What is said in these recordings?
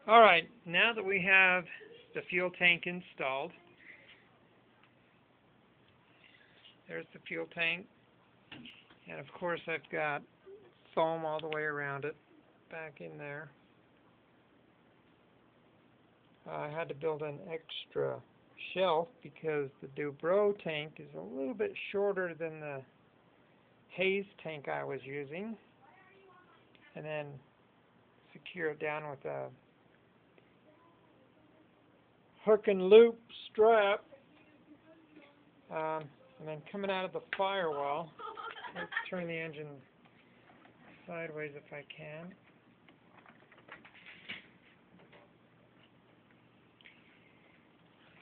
Alright, now that we have the fuel tank installed, there's the fuel tank, and of course I've got foam all the way around it, back in there. I had to build an extra shelf because the Dubrow tank is a little bit shorter than the Hayes tank I was using, and then secure it down with a hook and loop strap, and then coming out of the firewall, let's turn the engine sideways if I can.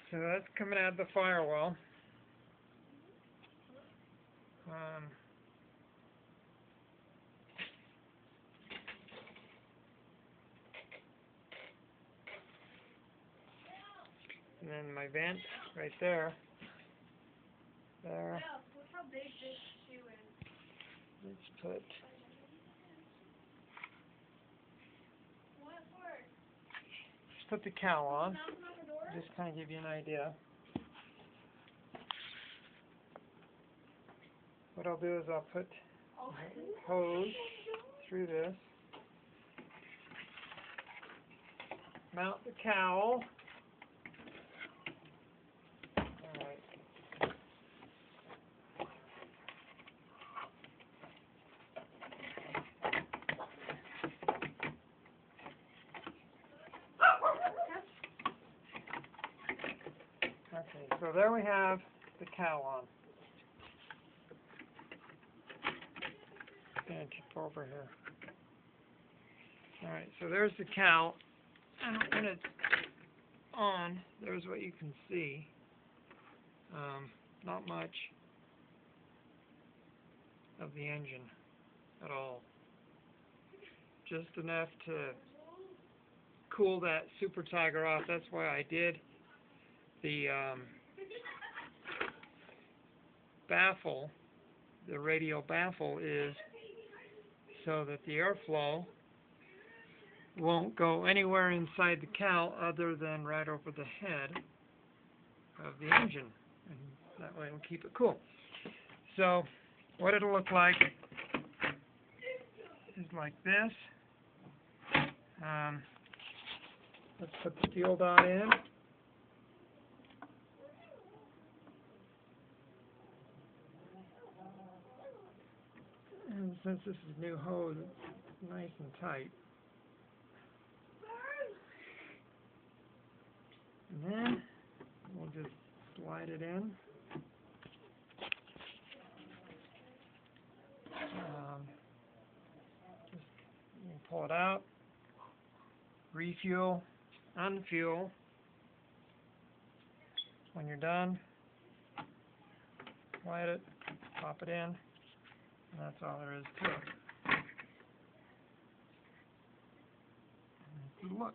So that's coming out of the firewall. And then my vent right there. There. Let's put the cowl on. Just kind of give you an idea. What I'll do is I'll put hose through this, mount the cowl. Alright. Okay, so there we have the cowl on. Gonna tip over here. Alright, so there's the cowl. When it's on, there's what you can see. Not much of the engine at all. Just enough to cool that Super Tiger off. That's why I did the baffle. The radial baffle is so that the airflow won't go anywhere inside the cowl other than right over the head of the engine, and that way it'll keep it cool. So what it'll look like is like this. Let's put the fuel dot in. And since this is new hose, it's nice and tight. And then we'll just slide it in. Just you can pull it out, refuel, unfuel. When you're done, light it, pop it in, and that's all there is to it. Good look.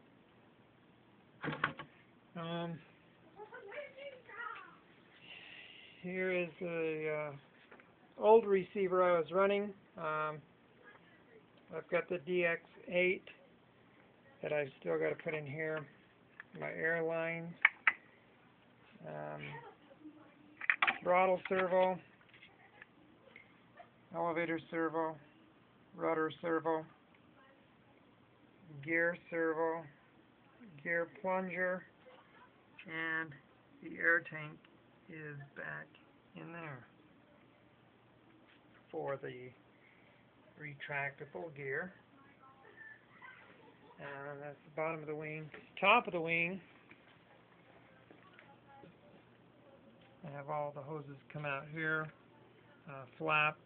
Here is the old receiver I was running. I've got the DX8 that I've still got to put in here. My airline, throttle servo, elevator servo, rudder servo, gear servo, gear plunger, and the air tank is back in there for the retractable gear. And that's the bottom of the wing. Top of the wing, I have all the hoses come out here. Flap,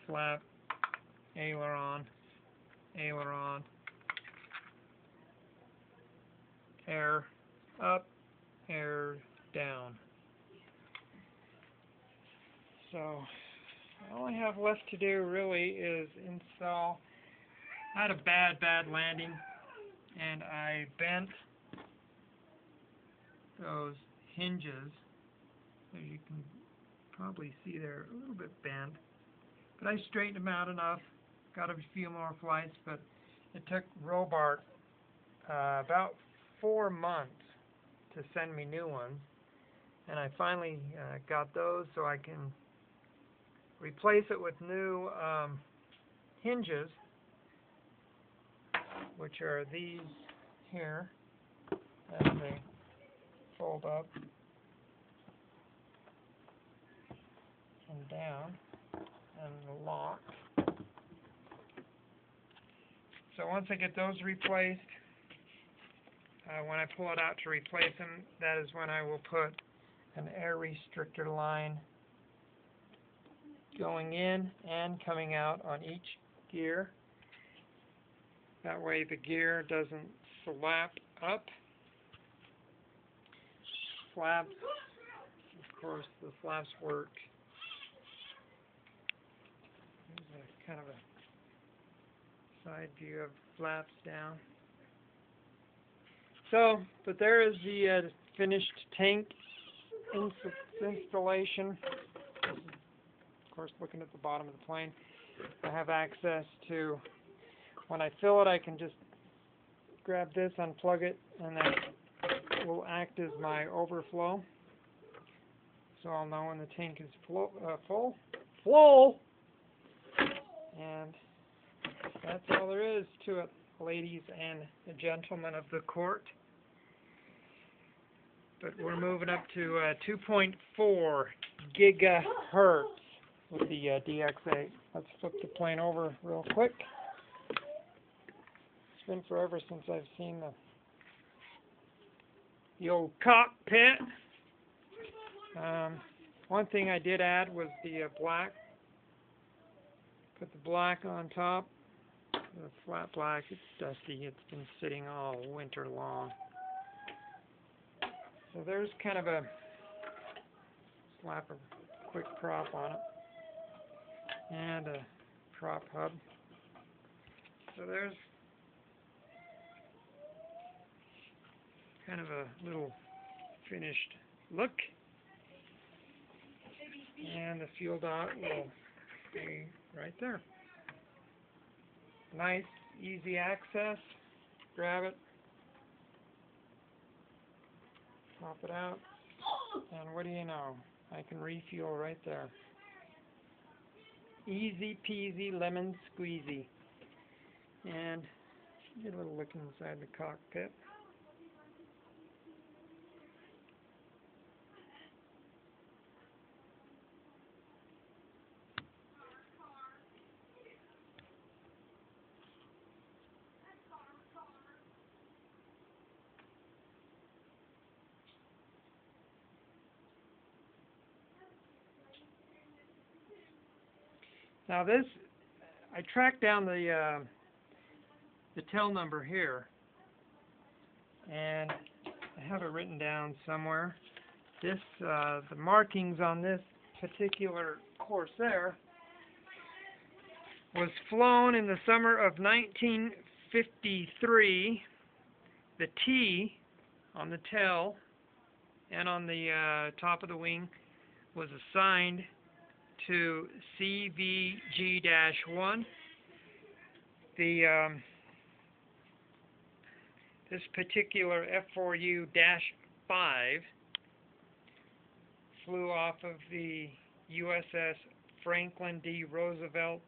flap, aileron, aileron, air up, air down. So all I have left to do really is install. I had a bad landing, and I bent those hinges. As you can probably see, they're a little bit bent, but I straightened them out enough. Got a few more flights, but it took Robart about 4 months to send me new ones, and I finally got those so I can replace it with new hinges, which are these here, and they fold up and down and lock. So once I get those replaced, when I pull it out to replace them, that is when I will put an air restrictor line going in and coming out on each gear. That way the gear doesn't slap up. Flaps, of course, the flaps work. There's a kind of a side view of flaps down. So, but there is the finished tank installation. Of course, looking at the bottom of the plane, I have access to, when I fill it, I can just grab this, unplug it, and that will act as my overflow. So I'll know when the tank is full. And that's all there is to it, ladies and gentlemen of the court. But we're moving up to 2.4 gigahertz with the DX8. Let's flip the plane over real quick. It's been forever since I've seen the old cockpit. One thing I did add was the black. Put the black on top. The flat black. It's dusty. It's been sitting all winter long. So there's kind of a slap a quick prop on it. And a prop hub. So there's kind of a little finished look. And the fuel dot will be right there. Nice, easy access. Grab it. Pop it out. And what do you know? I can refuel right there. Easy peasy lemon squeezy. And get a little look inside the cockpit. Now this, I tracked down the tail number here, and I have it written down somewhere. This, the markings on this particular Corsair was flown in the summer of 1953. The T on the tail and on the top of the wing was assigned to CVG-1. This particular F4U-5 flew off of the USS Franklin D. Roosevelt,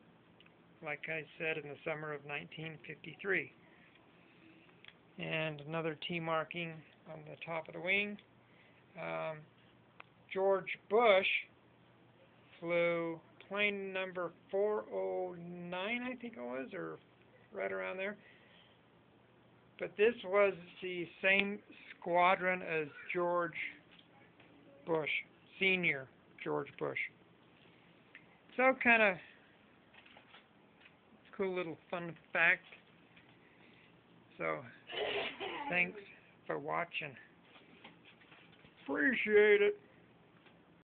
like I said, in the summer of 1953. And another T marking on the top of the wing. George Bush flew plane number 409, I think it was, or right around there. But this was the same squadron as George Bush, Senior George Bush. So kind of cool little fun fact. So thanks for watching. Appreciate it.